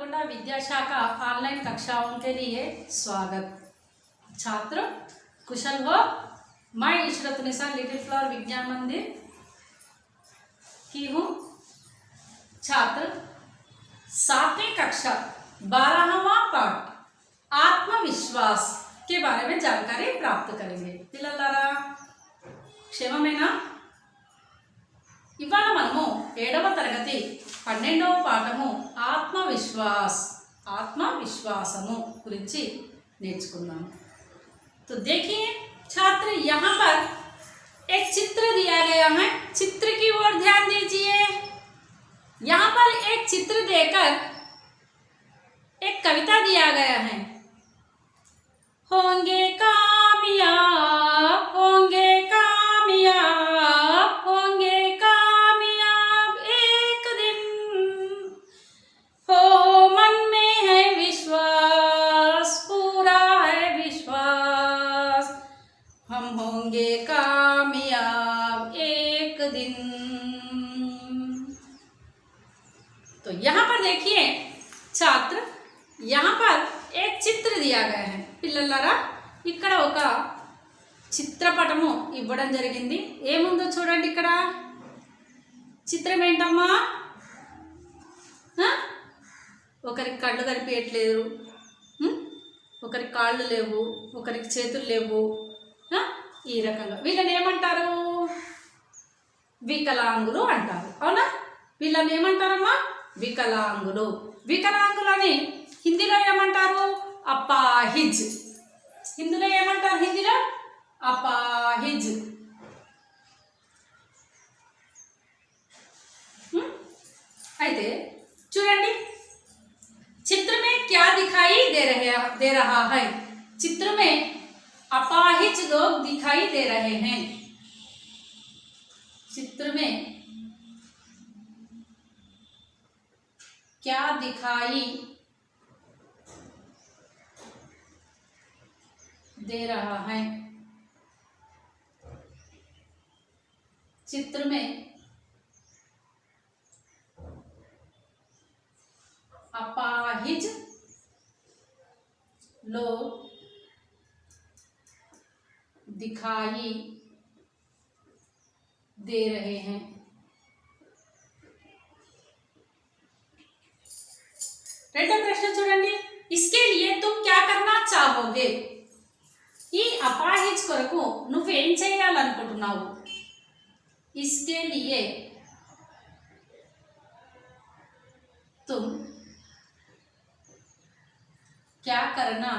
नलगोंडा विद्याशाखा ऑनलाइन कक्षाओं के लिए स्वागत। छात्र कुशल हो? मैं इशरत निसा लिटिल फ्लावर विज्ञान मंदिर की हूँ। छात्र 7वीं कक्षा 12वां पाठ आत्मविश्वास के बारे में जानकारी प्राप्त करेंगे। पिल्ललारा క్షేమమేనా? ఇవాళ మనము 7వ తరగతి 12వ పాఠము ఆత్మవిశ్వాసము గురించి నేర్చుకుందాము। तो देखिए छात्र, यहाँ पर एक चित्र दिया गया है। चित्र की ओर ध्यान दीजिए। यहाँ पर एक चित्र देकर एक कविता दिया गया है। होंगे कामयाब, होंगे कामयाब, होंगे कामयाब एक दिन, हो मन में है विश्वास, पूरा है विश्वास, हम होंगे कामयाब एक दिन। तो यहाँ पर देखिए छात्र, यहाँ पर एक चित्र दिया गया है। పిల్లలారా ఇక్కడ ఒక చిత్రపటము ఇవ్వడం జరిగింది। ఏముందో చూడండి। ఇక్కడ చిత్రం ఏంటమ్మా? ఒకరికి కళ్ళు కనిపించట్లేదు, ఒకరికి కాళ్ళు లేవు, ఒకరికి చేతులు లేవు, ఈ రకంగా వీళ్ళని ఏమంటారు? వికలాంగులు అంటారు। అవునా? వీళ్ళని ఏమంటారమ్మా? వికలాంగులు। వికలాంగులని హిందీలో ఏమంటారు? అపాహిజ్। హిందీలో ఏమంటారు? హిందీలో అపాహిజ్। అయితే చూడండి, चित्र में क्या दिखाई दे रहा है? चित्र में अपाहिज लोग दिखाई दे रहे हैं। चित्र में क्या दिखाई दे रहा है? चित्र में अपाहिज लोग दिखाई दे रहे हैं। రెండో ప్రశ్న చూడండి। इसके लिए तुम क्या करना चाहोगे? ఈ అపాహిజ్ కొరకు నువ్వేం చేయాలనుకుంటున్నావు? इसके लिए तुम क्या करना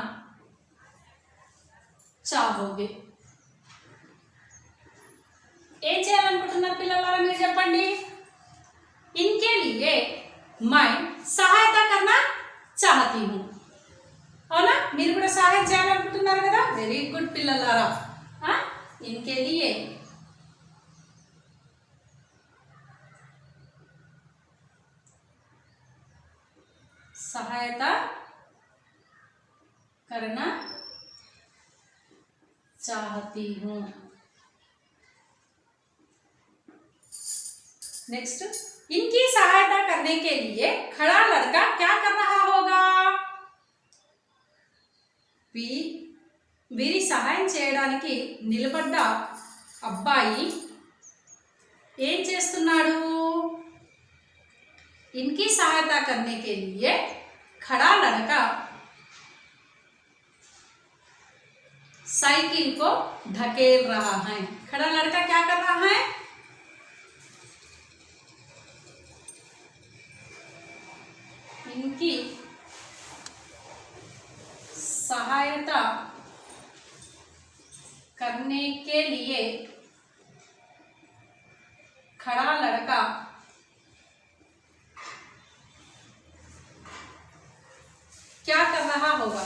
चाहोगे? ఏం చేయాలనుకుంటున్నారు పిల్లలారా? మీరు చెప్పండి। इनके लिए मैं सहायता करना चाहती हूँ। అవునా? మీరు కూడా సహాయం చేయాలనుకుంటున్నారు కదా? వెరీ గుడ్ పిల్లలారా। इनके लिए सहायता करना चाहती हूँ। नेक्स्ट, इनकी सहायता करने के लिए खड़ा लड़का क्या कर रहा होगा? వీరి సహాయం చేయడానికి నిలబడ్డ అబ్బాయి ఏం చేస్తున్నాడు? इनकी सहायता करने के लिए खड़ा लड़का साइकिल को ढकेल रहा है। खड़ा लड़का क्या कर रहा है? इनकी सहायता करने के लिए खड़ा लड़का क्या कर रहा होगा?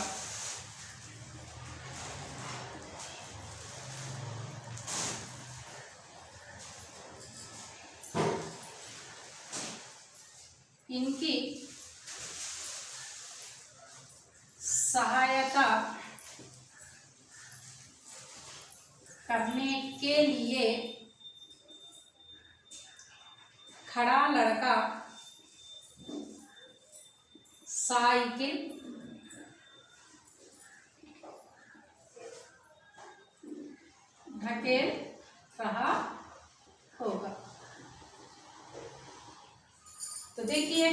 इनकी सहायता करने के लिए खड़ा लड़का साइकिल ढकेल रहा होगा। तो देखिए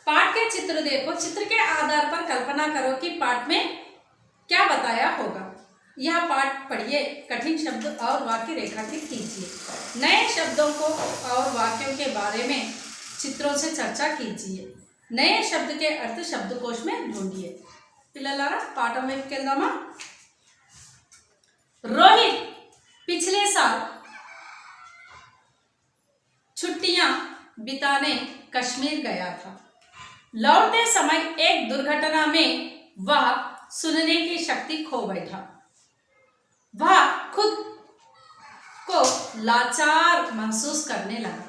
पाठ के चित्र देखो, चित्र के आधार पर कल्पना करो कि पाठ में क्या बताया होगा। यह पाठ पढ़िए, कठिन शब्द और वाक्य रेखांकित कीजिए, नए शब्दों को और वाक्यों के बारे में चित्रों से चर्चा कीजिए, नए शब्द के अर्थ शब्दकोश में ढूंढिए। पिल्ललारा पाठ में केल्दामा। रोहित पिछले साल छुट्टियां बिताने कश्मीर गया था। लौटते समय एक दुर्घटना में वह सुनने की शक्ति खो बैठा। वह खुद को लाचार महसूस करने लगा।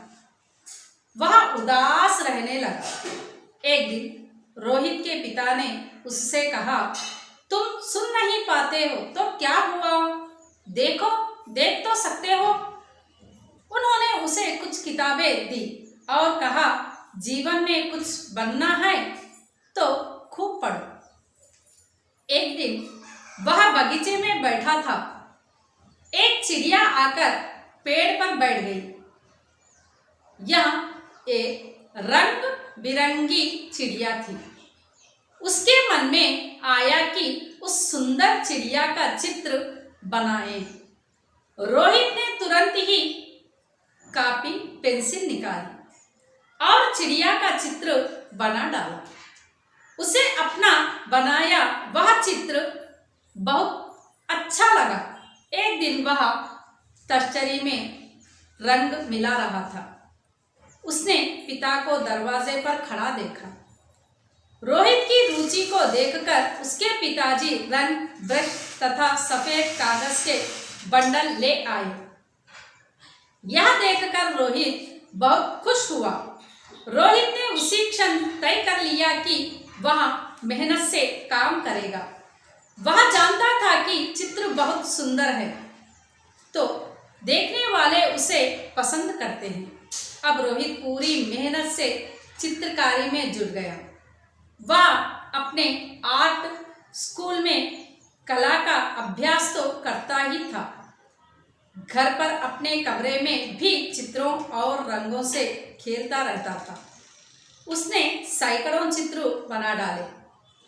वह उदास रहने लगा। एक दिन रोहित के पिता ने उससे कहा, तुम सुन नहीं पाते हो तो क्या हुआ, देखो, देख तो सकते हो। उन्होंने उसे कुछ किताबें दी और कहा, जीवन में कुछ बनना है तो खूब पढ़ो। एक दिन वह बगीचे में बैठा था। एक चिड़िया आकर पेड़ पर बैठ गई। यह एक रंग बिरंगी चिड़िया थी। उसके मन में आया कि उस सुंदर चिड़िया का चित्र बनाए। रोहित ने तुरंत ही कॉपी पेंसिल निकाली और चिड़िया का चित्र बना डाला। उसे अपना बनाया वह चित्र बहुत अच्छा लगा। एक दिन वह तश्तरी में रंग मिला रहा था। उसने पिता को दरवाजे पर खड़ा देखा। रोहित की रुचि को देखकर उसके पिताजी रंग, ब्रश तथा सफेद कागज के बंडल ले आए। यह देखकर रोहित बहुत खुश हुआ। रोहित ने उसी क्षण तय कर लिया कि वह मेहनत से काम करेगा। वह जानता था कि चित्र बहुत सुंदर है तो देखने वाले उसे पसंद करते हैं। अब रोहित पूरी मेहनत से चित्रकारी में जुट गया। वह अपने आर्ट स्कूल में कला का अभ्यास तो करता ही था, घर पर अपने कमरे में भी चित्रों और रंगों से खेलता रहता था। उसने सैकड़ों चित्र बना डाले।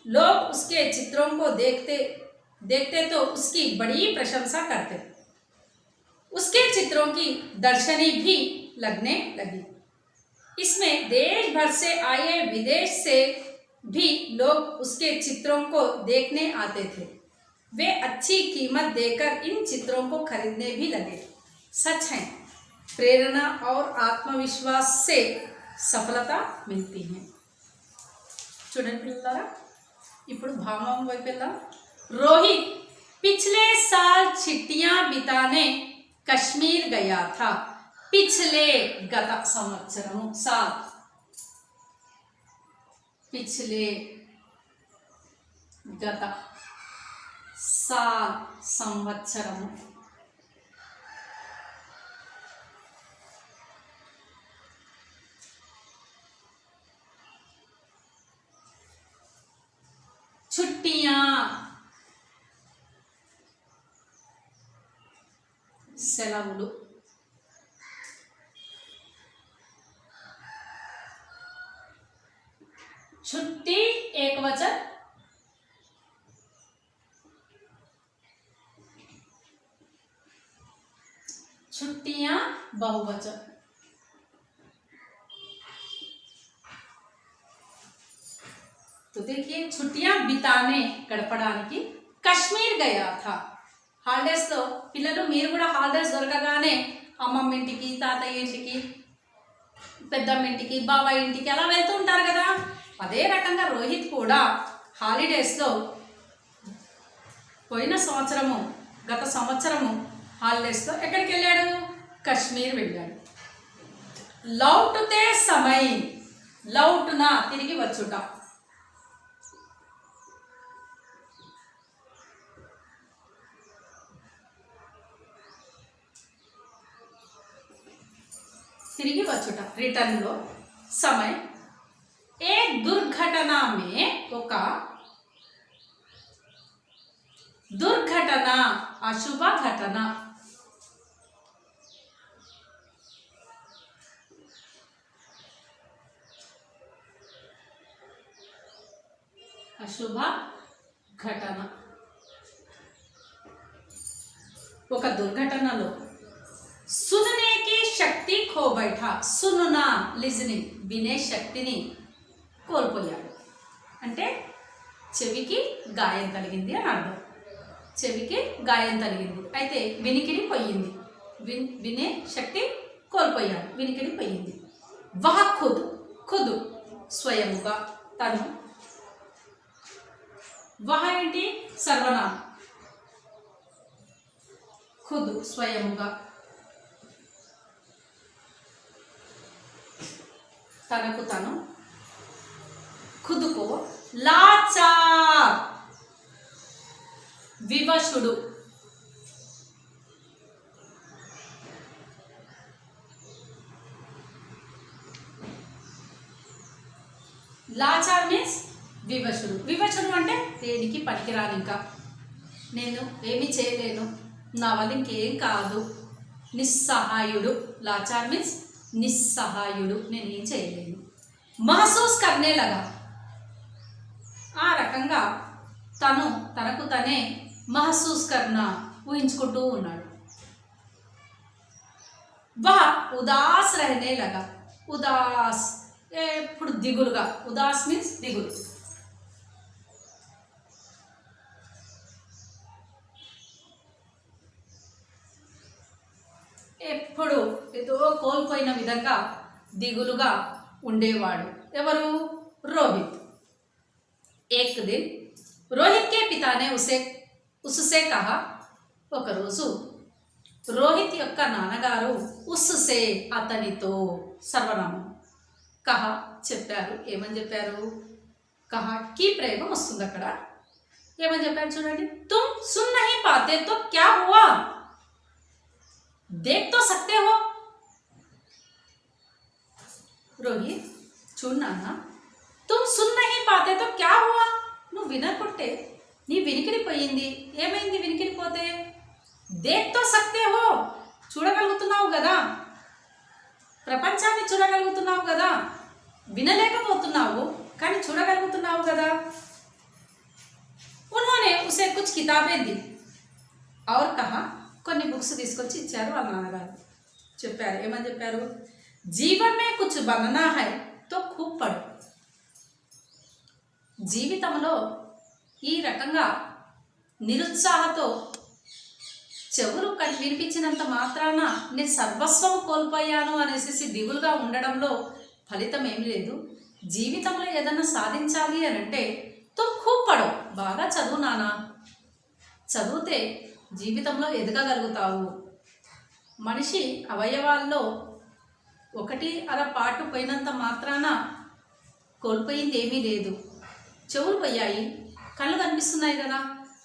लोग उसके चित्रों को देखते तो उसकी बड़ी प्रशंसा करते। उसके चित्रों की दर्शनी भी लगने लगी। इसमें देश भर से आए, विदेश से भी लोग उसके चित्रों को देखने आते थे। वे अच्छी कीमत देकर इन चित्रों को खरीदने भी लगे। सच है, प्रेरणा और आत्मविश्वास से सफलता मिलती है। చూడండి పిల్లలారా, ఇప్పుడు భావం వైపు వెళ్దాం। रोहित पिछले साल छुट्टियां बिताने कश्मीर गया था। पिछले गत संवत्सरము साल, पिछले गत साल संवत्सरము। छुट्टियां సెలవులు। छुट्टी एक वचन, छुट्टियां बहुवचन। तो देखिए छुट्टियां बिताने గడపడానికి కశ్మీర్ గయా था। హాలిడేస్ లో పిల్లలు మీరు కూడా హాలిడేస్ దొరకగానే అమ్మమ్మ ఇంటికి, తాతయ్య ఇంటికి, పెద్దమ్మ ఇంటికి, బాబాయ్ ఇంటికి అలా వెళ్తూ ఉంటారు కదా। అదే రకంగా రోహిత్ కూడా హాలిడేస్ లో పోయిన సంవత్సరము, గత సంవత్సరము హాలిడేస్ లో ఎక్కడికి వెళ్ళాడు? కశ్మీర్ వెళ్ళాడు। లౌటుతే సమై, లౌటున తిరిగి వచ్చుట। తిరిగి వచ్చుట రిటర్న్ లో। समय एक दुर्घटना में ఒక దుర్ఘటన అశుభ ఘటన అశుభ ఘటన ఒక దుర్ఘటనలో सुनने की शक्ति खो बैठा सुनना लिजनिंग వినే శక్తిని కోల్పోయాడు అంటే చెవికి గాయం తగిలింది అని అర్థం చెవికి గాయం తగిలింది అయితే వినికిడి పోయింది వినే శక్తి కోల్పోయాడు వినికిడి పోయింది వహ ఖుద్ ఖుద్ స్వయముగా తను వహ ఏంటి సర్వనామం ఖుద్ స్వయముగా తనకు తను ఖుద్కో లాచార్ వివశుడు లాచార్ మీన్స్ వివశుడు వివశుడు అంటే దేనికి పనికిరాను ఇంకా నేను ఏమీ చేయలేను నా వల్ల ఇంకేం కాదు నిస్సహాయుడు లాచార్ మీన్స్ నిస్సహాయుడు నేనేం చేయలేను మహసూస్ కర్నేలాగా ఆ రకంగా తను తనకు తనే మహసూస్ కర్న ఊహించుకుంటూ ఉన్నాడు వహ ఉదాస్ రహనేలాగా ఉదాస్ ఎప్పుడు దిగులుగా ఉదాస్ మీన్స్ దిగులు ఎప్పుడు ఏదో కోల్పోయిన విధంగా దిగులుగా ఉండేవాడు ఎవరు రోహిత్ एक दिन रोहित के पिता ने उससे कहा ఒకరోజు రోహిత్ యొక్క నాన్నగారు ఉస్సే అతనితో సర్వనామం కహ చెప్పారు ఏమని చెప్పారు కహ కి ప్రయోగం వస్తుంది అక్కడ ఏమని చెప్పారు చూడండి తుమ్ సున్ నహీ పాతే తో క్యా హువా देख तो सकते हो रोहित చూడు నాన్న तुम सुन नहीं पाते तो क्या हुआ నువ్వు వినకుంటే నీ వినికిడి పోయింది ఏమైంది వినికిడి పోతే देख तो सकते हो చూడగలుగుతున్నావు కదా ప్రపంచాన్ని చూడగలుగుతున్నావు కదా వినలేకపోతున్నావు కానీ చూడగలుగుతున్నావు కదా उन्होंने उसे कुछ किताबें दी और कहा కొన్ని బుక్స్ తీసుకొచ్చి ఇచ్చారు వాళ్ళ నాన్నగారు చెప్పారు ఏమని చెప్పారు జీవన్ మే కుచ్ బననా హై తో ఖూబ్ పడు జీవితంలో ఈ రకంగా నిరుత్సాహంతో చెవులు వినిపించినంత మాత్రాన నేను సర్వస్వం కోల్పోయాను అనేసి దిగులుగా ఉండడంలో ఫలితం ఏమీ లేదు జీవితంలో ఏదన్నా సాధించాలి అని అంటే తో ఖూబ్ పడు బాగా చదువు నానా చదివితే జీవితంలో ఎదగగలుగుతావు మనిషి అవయవాల్లో ఒకటి అర పాటు పోయినంత మాత్రాన కోల్పోయింది ఏమీ లేదు చెవులు పోయాయి కళ్ళు కనిపిస్తున్నాయి కదా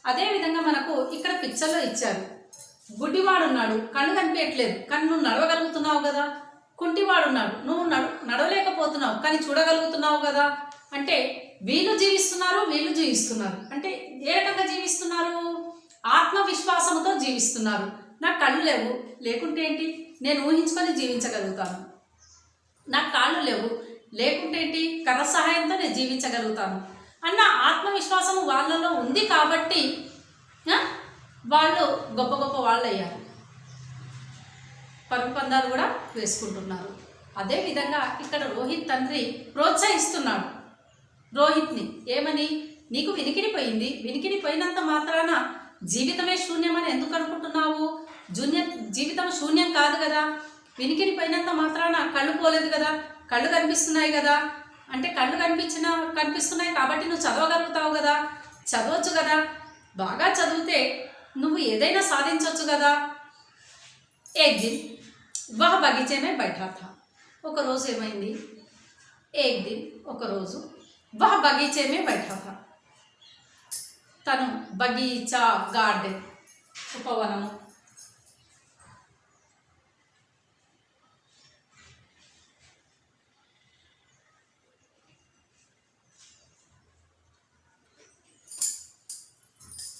అదేవిధంగా మనకు ఇక్కడ పిక్చర్లో ఇచ్చారు గుడ్డివాడున్నాడు కళ్ళు కనిపించట్లేదు కానీ నువ్వు నడవగలుగుతున్నావు కదా కుంటివాడున్నాడు నువ్వు నడవలేకపోతున్నావు కానీ చూడగలుగుతున్నావు కదా అంటే వీళ్ళు జీవిస్తున్నారు అంటే ఏ రకంగా జీవిస్తున్నారు ఆత్మవిశ్వాసంతో జీవిస్తున్నారు నాకు కళ్ళు లేవు లేకుంటే ఏంటి నేను ఊహించుకొని జీవించగలుగుతాను నాకు కాళ్ళు లేవు లేకుంటే ఏంటి కర్ర సహాయంతో నేను జీవించగలుగుతాను అన్న ఆత్మవిశ్వాసం వాళ్ళలో ఉంది కాబట్టి వాళ్ళు గొప్ప గొప్ప వాళ్ళు అయ్యారు పరుగు పందాలు కూడా వేసుకుంటున్నారు అదేవిధంగా ఇక్కడ రోహిత్ తండ్రి ప్రోత్సహిస్తున్నాడు రోహిత్ని ఏమని నీకు వినికిడిపోయింది వినికిడిపోయినంత మాత్రాన జీవితమే శూన్యమని ఎందుకు అనుకుంటున్నావు జీవితం శూన్యం కాదు కదా వినికిడిపోయినంత మాత్రాన కళ్ళు పోలేదు కదా కళ్ళు కనిపిస్తున్నాయి కదా అంటే కళ్ళు కనిపిస్తున్నాయి కాబట్టి నువ్వు చదవగలుగుతావు కదా చదవచ్చు కదా బాగా చదివితే నువ్వు ఏదైనా సాధించవచ్చు కదా ఏక్ దిన్ వహ బగీచే మే బైఠా థా ఒకరోజు ఏమైంది ఏక్ దిన్ ఒకరోజు వహ బగీచే మే బైఠా థా తను బగీచా గార్డెన్ ఉపవనము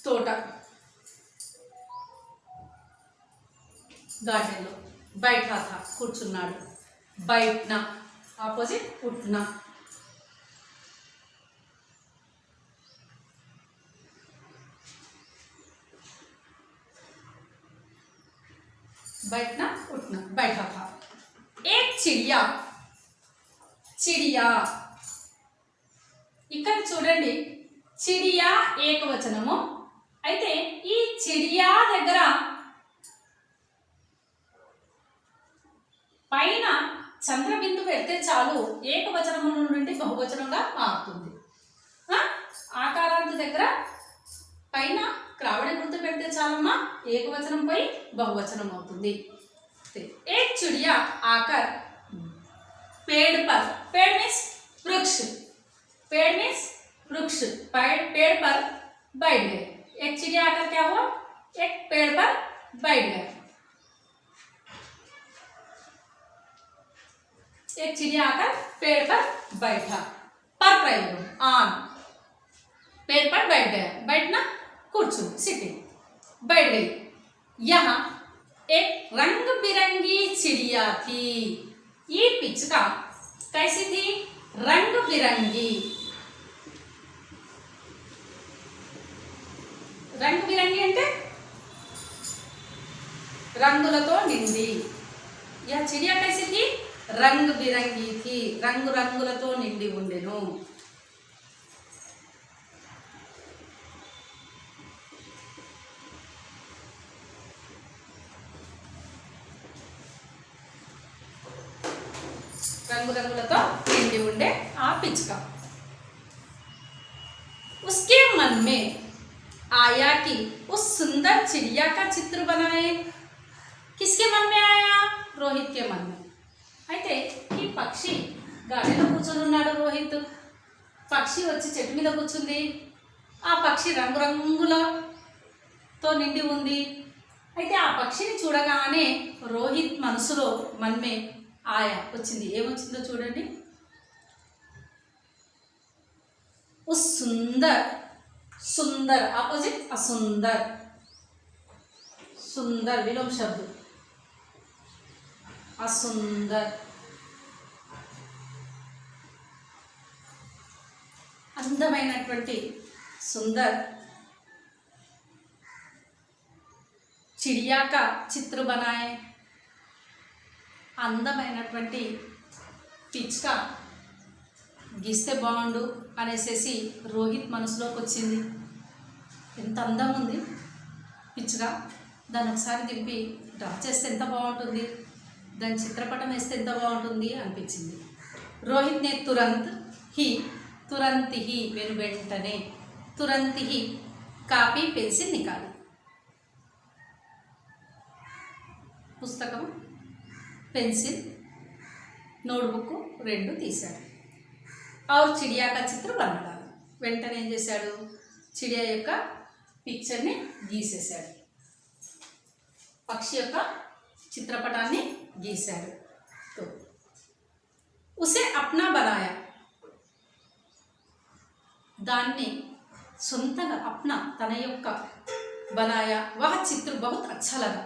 తోట, గార్డెన్లో. బైఠా థా కూర్చున్నాడు. బైట్న ఆపోజిట్ ఉట్న. बैठना उठना, बैठा था. एक चिड़िया, चिड़िया ఇక్కడ చూడండి, చిడియా ఏకవచనము. అయితే ఈ చిడియా దగ్గర పైన చంద్రబిందు పెడితే చాలు ఏకవచనము నుండి బహువచనంగా మారుతుంది. ఆకారాంత దగ్గర పైన క్రావడి గుర్తు పెడితే చాలమ్మా ఏకవచనంపై బహువచనం అవుతుంది. एक चिड़िया आकर पेड़ पर, पेड़ मीन्स वृक्ष, पेड़ मीन्स वृक्ष, पेड़ पर बैठ गए. एक चिड़िया आकर क्या हुआ, एक पेड़ पर बैठ गया. एक चिड़िया आकर पेड़ पर बैठा. पर प्रयोग ऑन. पेड़ पर बैठ गया, बैठना कुर्सी, सिटिंग, बैठ गई. यहाँ एक रंग बिरंगी चिड़िया थी. ये पिचका कैसी थी, रंग बिरंगी. रंग बिरंगी అంటే రంగులతో నిండి. यह चिड़िया कैसी थी, रंग बिरंगी थी. రంగు రంగులతో నిండి ఉండెను. रंगु रंगुलतो निंडी उंडे आ पिचका. उसके मन में आया कि उस सुंदर चिड़िया का चित्र बनाए. किसके मन में आया, रोहित के मन में. అయితే ఈ పక్షి గాలిలో కూర్చొని ఉన్నాడు రోహిత్. పక్షి వచ్చి చెట్టు మీద కూర్చుంది. ఆ పక్షి రంగు రంగులతో నిండి ఉంది. అయితే ఆ పక్షిని చూడగానే రోహిత్ మనసులో మన్మే ఆయా వచ్చింది. ఏమొచ్చిందో చూడండి. उस सुंदर, सुंदर अपोजिट असुंदर, सुंदर विलोम शब्द असुंदर. అందమైనటువంటి సుందర్ चिड़िया का चित्र बनाए. అందమైనటువంటి పిచ్చుక గీస్తే బాగుండు అనేసి రోహిత్ మనసులోకి వచ్చింది. ఎంత అందం ఉంది పిచ్చుక, దాన్ని ఒకసారి దింపి డ్రా చేస్తే ఎంత బాగుంటుంది, దాని చిత్రపటం వేస్తే ఎంత బాగుంటుంది అనిపించింది. రోహిత్ నే తురంత్ హీ వెంటనే తురంత్ హీ కాపీ పెన్సిల్ నికాలి. పుస్తకం, పెన్సిల్, నోట్బుక్ రెండు తీశాడు. और चिड़िया का चित्र बना डाला. వెంటనే ఏం చేశాడు, చిడియా యొక్క పిక్చర్ని గీసేశాడు. పక్షి యొక్క చిత్రపటాన్ని గీశాడు. तो उसे अपना बनाया. దాన్ని సొంతగా అప్నా తన యొక్క बनाया. वह चित्र बहुत अच्छा लगा.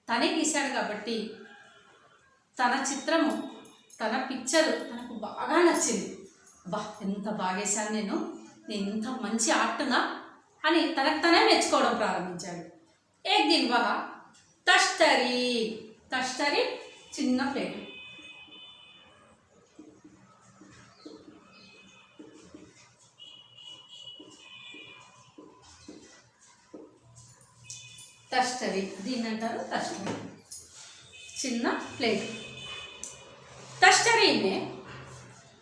తనే గీశాడు కాబట్టి తన చిత్రము, తన పిక్చర్ తనకు బాగా నచ్చింది. బా ఎంత బాగేశాను నేను ఇంత మంచి ఆర్ట్నా అని తనకు తనే మెచ్చుకోవడం ప్రారంభించాడు. ఏక్ దిన్ వహ తష్టరీ, తష్టరీ చిన్న ప్లేట్, తష్టరీ దీన్ని అంటారు తష్టరీ, చిన్న ప్లేట్. तश्तरी में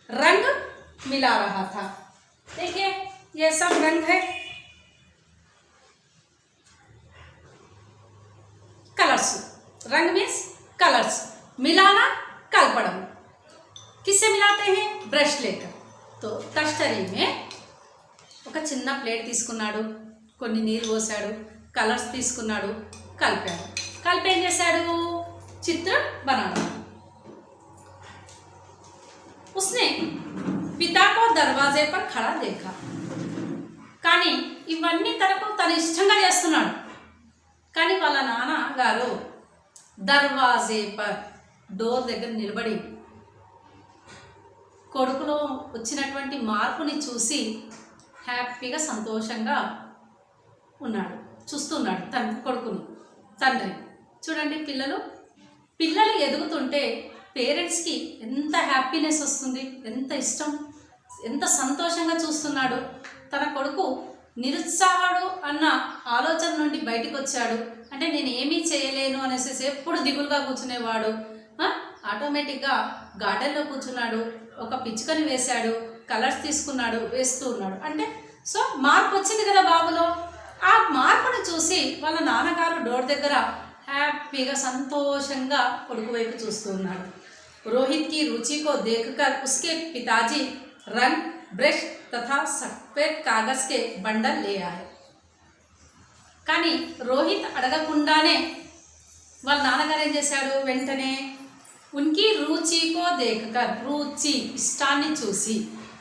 रंग मिला रहा था. देखिए ये सब रंग है, कलर्स. रंग मीन्स कलर्स. मिलाना कलपड़म. किससे मिलाते हैं, ब्रश लेकर. तो तश्तरी में ఒక చిన్న ప్లేట్ తీసుకున్నాడు, కొన్ని నీరు పోసాడు, కలర్స్ తీసుకున్నాడు, కలిపాడు. కలిపి ఏం చేశాడు, చిత్ర बनाना. उसने पिता को दरवाजे पर खड़ा देखा. కానీ ఇవన్నీ తను ఇష్టంగా చేస్తున్నాడు. కానీ వాళ్ళ నాన్నగారు దర్వాజే పర్ డోర్ దగ్గర నిలబడి కొడుకులో వచ్చినటువంటి మార్పుని చూసి హ్యాపీగా సంతోషంగా ఉన్నాడు, చూస్తున్నాడు తండ్రి. చూడండి, పిల్లలు ఎదుగుతుంటే పేరెంట్స్కి ఎంత హ్యాపీనెస్ వస్తుంది, ఎంత ఇష్టం, ఎంత సంతోషంగా చూస్తున్నాడు. తన కొడుకు నిరుత్సాహుడు అన్న ఆలోచన నుండి బయటకు వచ్చాడు. అంటే నేను ఏమీ చేయలేను అనేసి ఎప్పుడు దిగులుగా కూర్చునేవాడు. ఆటోమేటిక్గా గార్డెన్లో కూర్చున్నాడు, ఒక పిచ్చుకని వేశాడు, కలర్స్ తీసుకున్నాడు, వేస్తూ ఉన్నాడు. అంటే సో మార్పు వచ్చింది కదా బాబులో. ఆ మార్పును చూసి వాళ్ళ నాన్నగారు డోర్ దగ్గర హ్యాపీగా సంతోషంగా కొడుకు వైపు చూస్తూ ఉన్నాడు. रोहित की रुचि को देखकर उसके पिताजी रंग ब्रश तथा सफेद कागज के बंडल ले आए. కానీ రోహిత్ అడగకుండానే వాళ్ళ నాన్నగారు ఏం చేశాడు, వెంటనే ఉన్కి రుచికో దేఖకర్, రుచి ఇష్టాన్ని చూసి,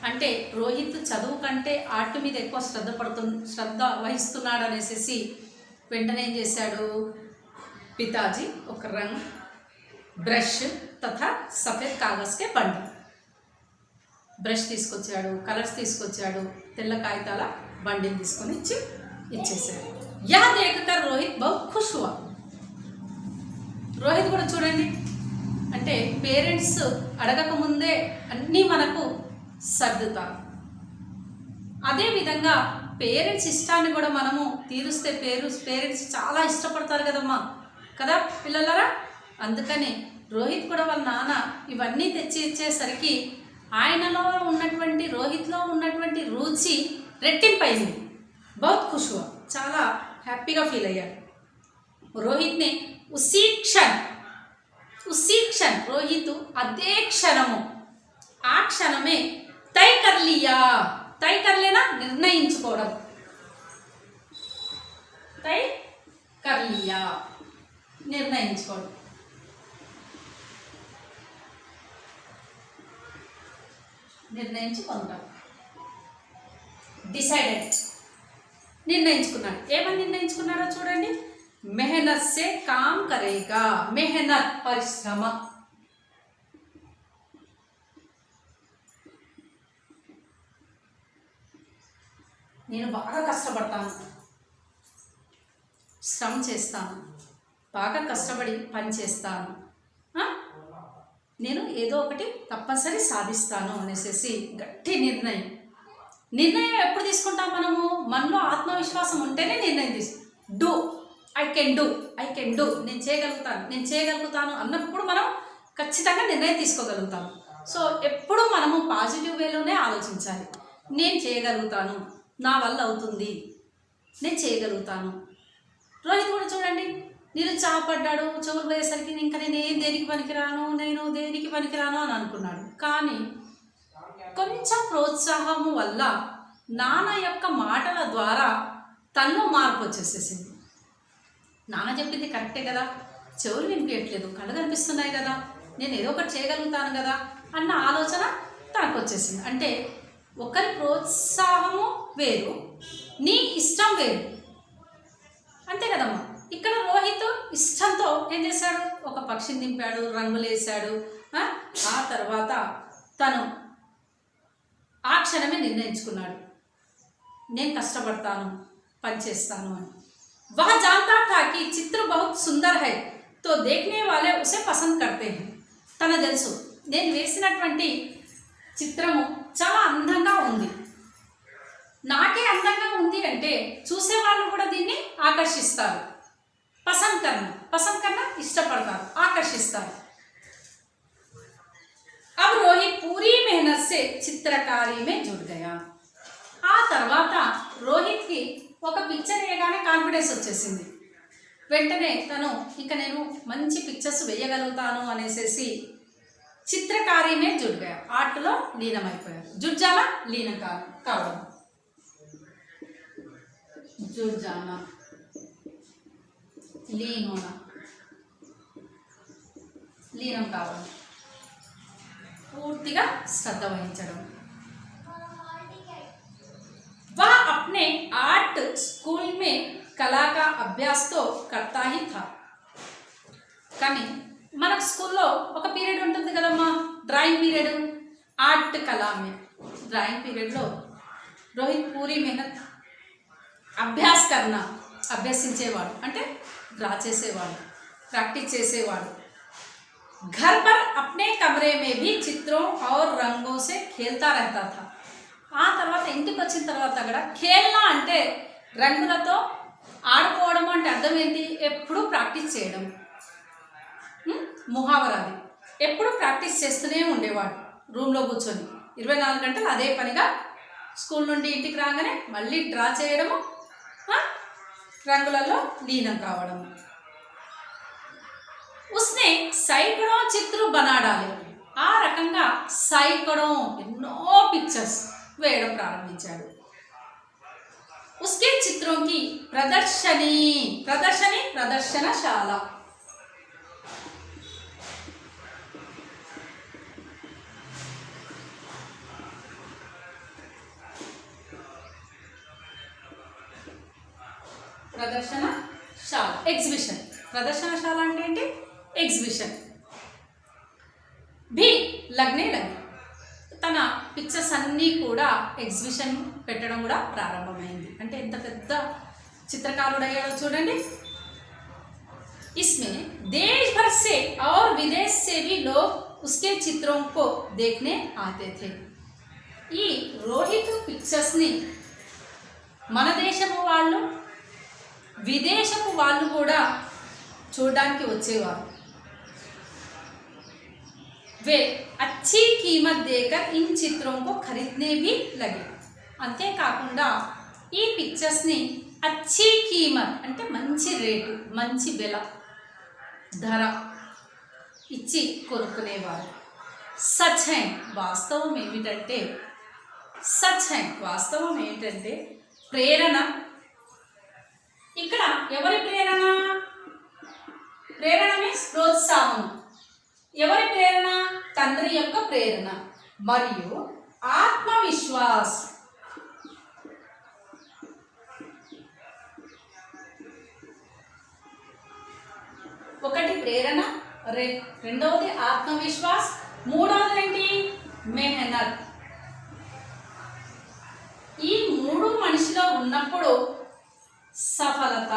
అంటే రోహిత్ చదువు కంటే ఆర్ట్ మీద ఎక్కువ శ్రద్ధ వహిస్తున్నాడు అనేసి వెంటనే ఏం చేశాడు, పితాజీ ఒక రంగ్ బ్రష్ తథా సఫేద్ కాగజ్కే బండి, బ్రష్ తీసుకొచ్చాడు, కలర్స్ తీసుకొచ్చాడు, తెల్ల కాగితాల బండిని తీసుకొని ఇచ్చేసాడు. యా దేఖకర్ రోహిత్ బహుత్ ఖుష్ హువా. రోహిత్ కూడా చూడండి, అంటే పేరెంట్స్ అడగకముందే అన్నీ మనకు సర్దుతారు. అదేవిధంగా పేరెంట్స్ ఇష్టాన్ని కూడా మనము తీరుస్తే పేరెంట్స్ చాలా ఇష్టపడతారు కదమ్మా, కదా పిల్లలరా. అందుకని రోహిత్ కూడా వాళ్ళ నాన్న ఇవన్నీ తెచ్చి ఇచ్చేసరికి రోహిత్లో ఉన్నటువంటి రుచి రెట్టింపైంది. బహుత్ ఖుష్ హువా, చాలా హ్యాపీగా ఫీల్ అయ్యాడు. రోహిత్ని ఉసీ క్షణ్ రోహిత్ అదే క్షణము, ఆ క్షణమే తై కర్లేనా నిర్ణయించుకోవడం, నిర్ణయించుకుంటాం. డిసైడెడ్, నిర్ణయించుకున్నాడు. ఏమని నిర్ణయించుకున్నాడో చూడండి. మెహనత్ సే కామ్ కరేగా, మెహనత్ పరిశ్రమ. నేను బాగా కష్టపడతాను, శ్రమ చేస్తాను, బాగా కష్టపడి పని చేస్తాను, నేను ఏదో ఒకటి తప్పనిసరి సాధిస్తాను అనేసి గట్టి నిర్ణయం ఎప్పుడు తీసుకుంటాం మనము? మనలో ఆత్మవిశ్వాసం ఉంటేనే నిర్ణయం ఐ కెన్ డూ, నేను చేయగలుగుతాను అన్నప్పుడు మనం ఖచ్చితంగా నిర్ణయం తీసుకోగలుగుతాం. సో ఎప్పుడూ మనము పాజిటివ్ వేలోనే ఆలోచించాలి. నేను చేయగలుగుతాను, నా వల్ల అవుతుంది, నేను చేయగలుగుతాను. రోహిత్ కూడా చూడండి, నిరుత్సాహపడ్డాడు. చెవులు పోయేసరికి ఇంకా నేను దేనికి పనికిరాను అని అనుకున్నాడు. కానీ కొంచెం ప్రోత్సాహము వల్ల నాన్న యొక్క మాటల ద్వారా తనలో మార్పు వచ్చేసేసింది. నాన్న చెప్పింది కరెక్టే కదా, చెవులు వినిపించట్లేదు, కళ్ళు కనిపిస్తున్నాయి కదా, నేను ఏదో ఒకటి చేయగలుగుతాను కదా అన్న ఆలోచన తనకు వచ్చేసింది. అంటే ఒకరి ప్రోత్సాహము వేరు, నీ ఇష్టం వేరు, అంతే కదమ్మా. ఇక్కడ రోహిత్ ఇష్టంతో ఏం చేశాడు, ఒక పక్షిని దింపాడు, రంగులు వేశాడు. ఆ తర్వాత తను ఆ క్షణమే నిర్ణయించుకున్నాడు, నేను కష్టపడతాను, పనిచేస్తాను అని. वह जानता था कि चित्र बहुत सुंदर है तो देखने वाले उसे पसंद करते हैं. తన తెలుసు, నేను వేసినటువంటి చిత్రము చాలా అందంగా ఉంది, నాకే అందంగా ఉంది అంటే చూసేవాళ్ళు కూడా దీన్ని ఆకర్షిస్తారు. పసంద్ కన్నా ఇష్టపడతారు, ఆకర్షిస్తారు. अब रोहित पूरी मेहनत से चित्रकारी में जुट गया. ఆ తర్వాత రోహిత్కి ఒక పిక్చర్ వేయగానే కాన్ఫిడెన్స్ వచ్చేసింది. వెంటనే తను ఇంకా నేను మంచి పిక్చర్స్ వేయగలుగుతాను అనేసి చిత్రకారి మే జుట్ గయా, ఆర్ట్లో లీనమైపోయారు. జుట్ జానా లీనం కావడం, జుట్ జానా లీనం కావడం, పూర్తిగా శ్రద్ధ వహించడం. वह अपने आर्ट स्कूल में कला का अभ्यास तो करता ही था। కానీ మనకు స్కూల్లో ఒక పీరియడ్ ఉంటుంది కదమ్మా, డ్రాయింగ్ పీరియడ్, ఆర్ట్ కళా మే డ్రాయింగ్ పీరియడ్లో రోహిత్ పూరి మెహనత్ అభ్యాస్ కర్నా అభ్యసించేవాడు, అంటే డ్రా చేసేవాడు, ప్రాక్టీస్ చేసేవాడు। घर पर अपने कमरे में भी चित्रों और रंगों से खेलता रहता था। ఆ తర్వాత ఇంటికి వచ్చిన తర్వాత కూడా ఖేల్నా అంటే రంగులతో ఆడుకోవడం అంటే అర్థం ఏంటి, ఎప్పుడు ప్రాక్టీస్ చేయడం, ముహావరాది ఎప్పుడు ప్రాక్టీస్ చేస్తూనే ఉండేవాడు రూమ్లో కూర్చొని 24 గంటలు అదే పనిగా। స్కూల్ నుండి ఇంటికి రాగానే మళ్ళీ డ్రా చేయడము, రంగులలో లీనం కావడము। उसने सैकड़ों चित्र बना डाले, ఆ రకంగా సైకడోं ఎన్నో పిక్చర్స్ వేయడం ప్రారంభించాడు। उसके चित्रों की प्रदर्शनशाला, ప్రదర్శనశాల ఎగ్జిబిషన్, ప్రదర్శనశాల అంటే ఏంటి, ఎగ్జిబిషన్ भी लगने लगी। తన పిక్చర్స్ అన్నీ కూడా ఎగ్జిబిషన్ పెట్టడం కూడా ప్రారంభమైంది। అంటే ఎంత పెద్ద చిత్రకారుడు అయ్యాడో చూడండి। इसमें देश भर से और विदेश से भी लोग उसके चित्रों को देखने आते थे। ఈ రోహిత్ పిక్చర్స్ని మన దేశపు వాళ్ళు, విదేశపు వాళ్ళు కూడా చూడడానికి వచ్చేవారు। वे अच्छी कीमत देकर इन चित्रों को खरीदने भी लगे। అంతేకాకుండా ఈ పిక్చర్స్ని అచ్చి కీమత్ అంటే మంచి రేటు, మంచి వెల, ధర ఇచ్చి కొనుక్కునేవారు। సచ్ హై, వాస్తవం ఏమిటంటే, సచ్ హై వాస్తవం ఏమిటంటే ప్రేరణ, ఇక్కడ ఎవరి ప్రేరణ, ప్రేరణ మీన్స్ ప్రోత్సాహం, ఎవరి ప్రేరణ, తండ్రి యొక్క ప్రేరణ మరియు ఆత్మవిశ్వాస్, ఒకటి ప్రేరణ, రెండవది ఆత్మవిశ్వాస్, మూడవది ఏంటి, మెహనత్। ఈ మూడు మనిషిలో ఉన్నప్పుడు సఫలత,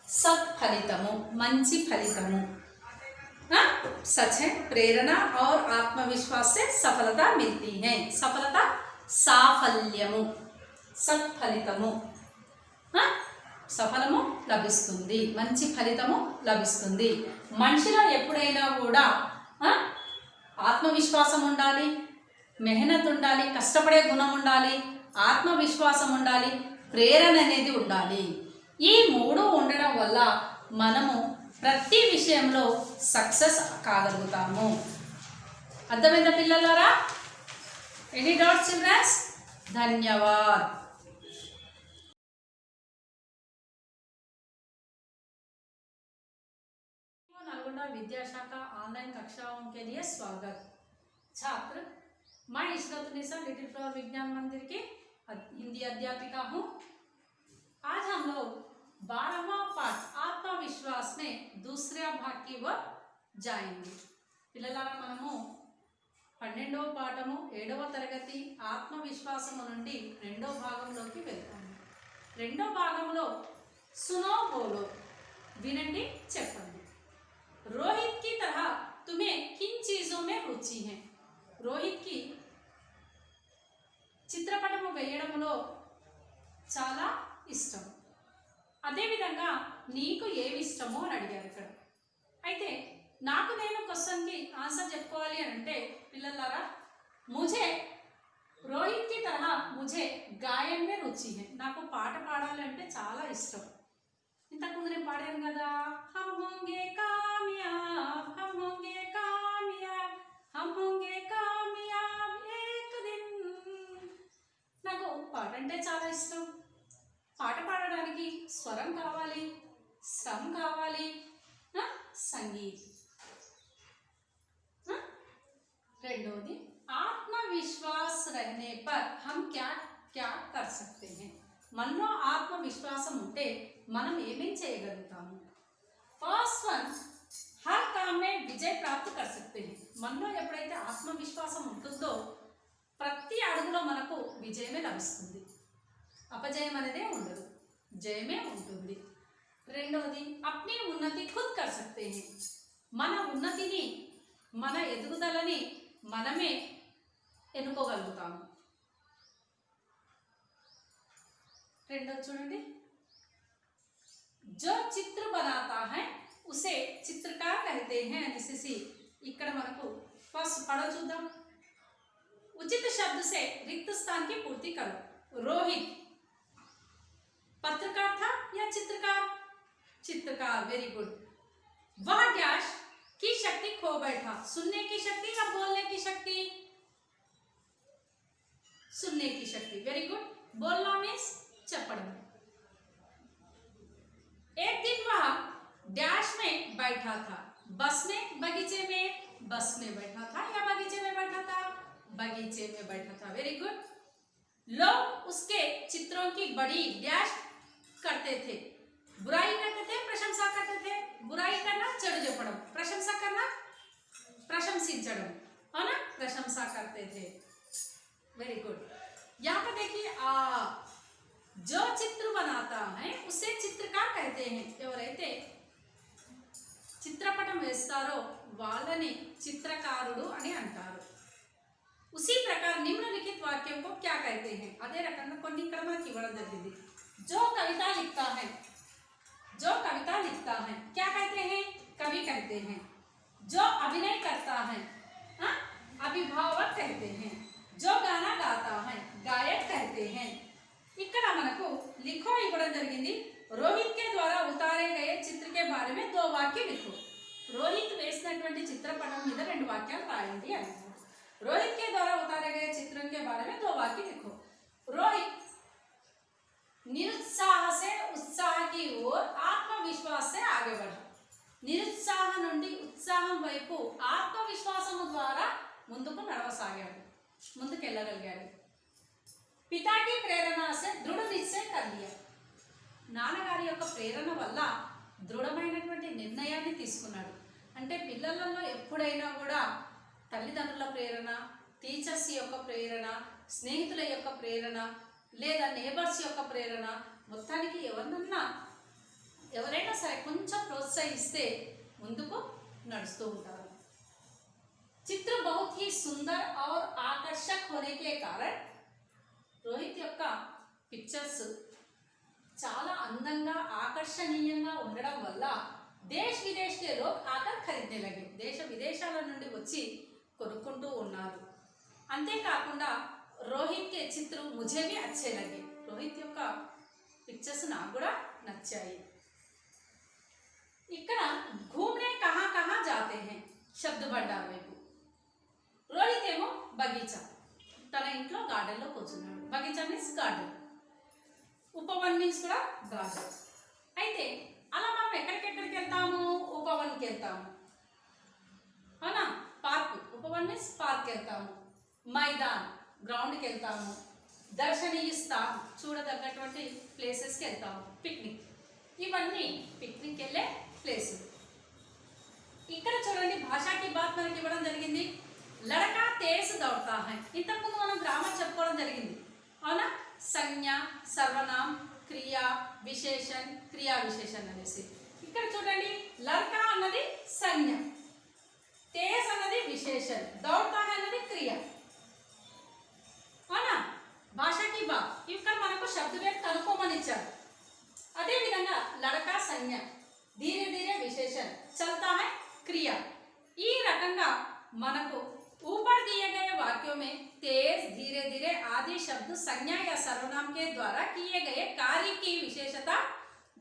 సత్ఫలితము, మంచి ఫలితము। सच है, प्रेरणा और आत्मविश्वास से सफलता मिलती है। सफलता సాఫల్యము, సత్ఫలితము, సఫలము లభిస్తుంది, మంచి ఫలితము లభిస్తుంది। మనిషిలో ఎప్పుడైనా కూడా ఆత్మవిశ్వాసం ఉండాలి, మెహనత్ ఉండాలి, కష్టపడే గుణం ఉండాలి, ఆత్మవిశ్వాసం ఉండాలి, ప్రేరణ అనేది ఉండాలి। ఈ మూడు ఉండడం వల్ల మనము ప్రతి విషయంలో సక్సెస్ కాగలుగుతాము। అర్థమైందా పిల్లలారా? Any doubts childrens? ధన్యవాద్। नलगोंडा विद्याशाखा ऑनलाइन कक्षाओं के लिए स्वागत। छात्र, मैं इशरत निसा लिटिल फ्लावर विज्ञान मंदिर की हिंदी अध्यापिका हूँ। आज हम लोग 12वां पाठ आत्मविश्वास में दूसरे भाग की ओर जाएंगे। పిల్లలారా, మనము 12వ పాఠము 7వ తరగతి ఆత్మవిశ్వాసము నుండి 2వ భాగంలోకి వెళ్తాము। 2వ భాగంలో सुनो बोलो, వినండి చెప్పండి। रोहित की तरह तुम्हें किन चीजों में रुचि है? रोहित की చిత్రపటము వేయడంలో చాలా ఇష్టం, అదేవిధంగా నీకు ఏమి ఇష్టమో అని అడిగారు ఇక్కడ। అయితే నాకు నేను క్వశ్చన్కి ఆన్సర్ చెప్పుకోవాలి అని అంటే పిల్లలారా, ముझे రోహిత్ की तरह मुझे गायन में रुचि है। నాకు పాట పాడాలి అంటే చాలా ఇష్టం। ఇంతకుముందు నేను పాడాను కదా, हम होंगे कामयाब, हम होंगे कामयाब, हम होंगे कामयाब एक दिन। నాకు పాట అంటే చాలా ఇష్టం। పాట పాడడానికి స్వరం కావాలి, శ్రమ కావాలి, సంగీత్। రెండోది ఆత్మవిశ్వాస్ रहने पर हम क्या क्या कर सकते हैं? మనలో ఆత్మవిశ్వాసం ఉంటే మనం ఏమేం చేయగలుగుతాము? ఫస్ట్ వన్, हर काम में विजय प्राप्त कर सकते हैं. మనలో ఎప్పుడైతే ఆత్మవిశ్వాసం ఉంటుందో ప్రతి అడుగులో మనకు విజయమే లభిస్తుంది. అపజయం అనేదే ఉండదు, జయమే ఉంటుంది. రెండవది, अपनी उन्नति खुद कर सकते हैं. మన ఉన్నతిని, మన ఎదుగుదలని మనమే ఎన్నుకోగలుగుతాము. రెండోది చూడండి, जो चित्र बनाता है उसे चित्रकार कहते हैं. అనేసి ఇక్కడ మనకు ఫస్ట్ పడవ చూద్దాం. उचित शब्द से रिक्त स्थान की पूर्ति करो. रोहित पत्रकार था या चित्रकार? चित्रकार. Very good. वह डैश की शक्ति खो बैठा. सुनने की शक्ति या बोलने की शक्ति? सुनने की शक्ति. Very good. बोलना मीन्स चपड़न. एक दिन वह डैश में बैठा था. बस में, बगीचे में? बस में बैठा था या बगीचे में बैठा था? बगीचे में बैठा था. Very good. लोग उसके चित्रों की बड़ी डैश करते थे. बुराई करते थे, प्रशंसा करते थे. बुराई करना చెడుచెప్పడం, प्रशंसा करना प्रशंसिంచడం, है ना? प्रशंसा करते थे. Very good. यहाँ पर देखिए, जो चित्र बनाता है उसे चित्रकार कहते हैं. ఎవరైతే చిత్రపటం వేస్తారో వాళ్ళని చిత్రకారుడు అని అంటారు. उसी प्रकार निम्नलिखित वाक्यों को क्या कहते हैं? అదే రకంగా కొన్ని ఇక్కడ మనకి ఇవ్వడం జరిగింది. जो कविता लिखता है, जो कविता लिखता है क्या कहते हैं? कवि कहते हैं. जो अभिनय करता है अभिभावक कहते हैं. जो गाना गाता है गायक कहते हैं. ఇక్కడ మనకు लिखो ఇవ్వడం జరిగింది. రోహిత్ के द्वारा उतारे गए चित्र के बारे में 2 वाक्य लिखो. రోహిత్ వేసినటువంటి చిత్రపటం మీద 2 వాక్యాలు రాయండి అన్నారు. रोहित के द्वारा उतारे गए चित्रण के बारे में 2 वाक्य लिखो. रोहित निरुत्साह से उत्साह की ओर आत्मविश्वास से आगे बढ़ा. నిరుత్సాహ నుండి ఉత్సాహం వైపు ఆత్మవిశ్వాసము ద్వారా ముందుకు నడవసాగాడు, ముందుకెళ్ళగలిగాడు. పితా की प्रेरणा से दृढ़ निश्चय कर लिया. నాన్నగారి యొక్క ప్రేరణ వల్ల దృఢమైనటువంటి నిర్ణయాన్ని తీసుకున్నాడు. అంటే పిల్లలలో ఎప్పుడైనా కూడా తల్లిదండ్రుల ప్రేరణ, టీచర్స్ యొక్క ప్రేరణ, స్నేహితుల యొక్క ప్రేరణ, లేదా నేబర్స్ యొక్క ప్రేరణ, మొత్తానికి ఎవరైనా సరే కొంచెం ప్రోత్సహిస్తే ముందుకు నడుస్తూ ఉంటారు. చిత్ర बहुत ही सुंदर और आकर्षक होने के कारण రోహిత్ యొక్క పిక్చర్స్ చాలా అందంగా ఆకర్షణీయంగా ఉండడం వల్ల దేశ విదేశ్ के लोग आकर खरीदने लगे. దేశ విదేశాల నుండి వచ్చి కొనుక్కుంటూ ఉన్నారు. అంతేకాకుండా రోహిత్ కే చిత్ర ముझे भी अच्छे लगे. రోహిత్ యొక్క పిక్చర్స్ నాకు కూడా నచ్చాయి. ఇక్కడ घूमने कहाँ कहाँ जाते हैं శబ్ద భండార్ వైపు. రోహిత్ ఏమో బగీచా, తన ఇంట్లో గార్డెన్లో కూర్చున్నాడు. బగీచా మీన్స్ గార్డెన్, ఉపవన్ మీన్స్ కూడా గార్డెన్. అయితే అలా మనం ఎక్కడికెక్కడికి వెళ్తాము? ఉపవన్కి వెళ్తాము, అవునా? పార్క్, ఉపవన్ మీన్స్ పార్క్ వెళ్తాము. మైదాన్ గ్రౌండ్కి వెళ్తాము. దర్శనీయ స్థానం చూడదగ్గటువంటి ప్లేసెస్కి వెళ్తాము. పిక్నిక్, ఇవన్నీ పిక్నిక్ వెళ్ళే ప్లేసులు. ఇక్కడ చూడండి, భాషాకి బాత్ మనకి ఇవ్వడం జరిగింది. లడకా తేజ్ దౌడతా హై. ఇంతకుముందు మనం గ్రామర్ చెప్పుకోవడం జరిగింది, అవునా? సంజ్ఞ, సర్వనాం, క్రియా విశేషణ్, క్రియా విశేషణ్ అనేసి. ఇక్కడ చూడండి, లడకా అన్నది సంజ్ఞ, తేజ్ అన్నది విశేషణ్, దౌడతా హై అన్నది క్రియ, అవునా? భాషకి బాత్ ఇక్కడ మనకు శబ్దవేద్ కనుక్కోమని ఇచ్చారు. అదేవిధంగా లడకా సంజ్ఞ, ధీరే ధీరే విశేషణ్, చల్తా హై క్రియ. ఈ రకంగా మనకు ऊपर दिए गए वाक्यों में तेज, धीरे धीरे आदि शब्द संज्ञा या सर्वनाम के द्वारा किए गए कार्य की विशेषता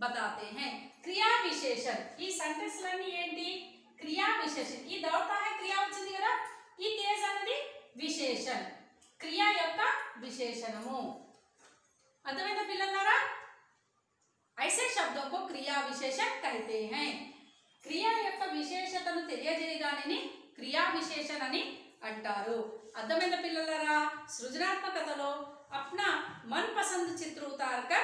बताते हैं. क्रिया विशेषण, ఈ సెంటెన్స్ లన్నీ ఏంటి? క్రియా విశేషణ్. ఈ దౌడతా హై క్రియా వచ్చింది కదా, ఈ తేజ్ అనేది విశేషణ్, క్రియ యొక్క విశేషణము. అర్థమైందా పిల్లలారా? ऐसे शब्दों को क्रिया विशेषण कहते हैं. క్రియ యొక్క విశేషతను తెలియజేయడానిని క్రియా విశేషణ అని అంటారు. అర్థమైన పిల్లలారా సృజనాత్మకతలో अपना मनपसंद चित्र उतार कर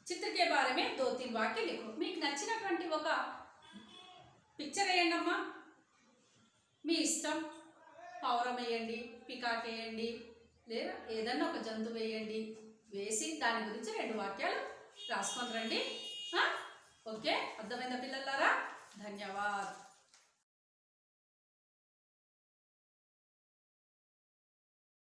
चित्र के बारे में 2-3 वाक्य लिखो। మీకు నచ్చినటువంటి ఒక పిక్చర్ వేయండి అమ్మా, మీ ఇష్టం. పావురం వేయండి, పికాక్ వేయండి, లేదా ఏదన్నా ఒక జంతువు వేయండి. వేసి దాని గురించి 2 వాక్యాలు రాసుకొని రండి. ఓకే, అర్థమైందా పిల్లలారా? ధన్యవాద్.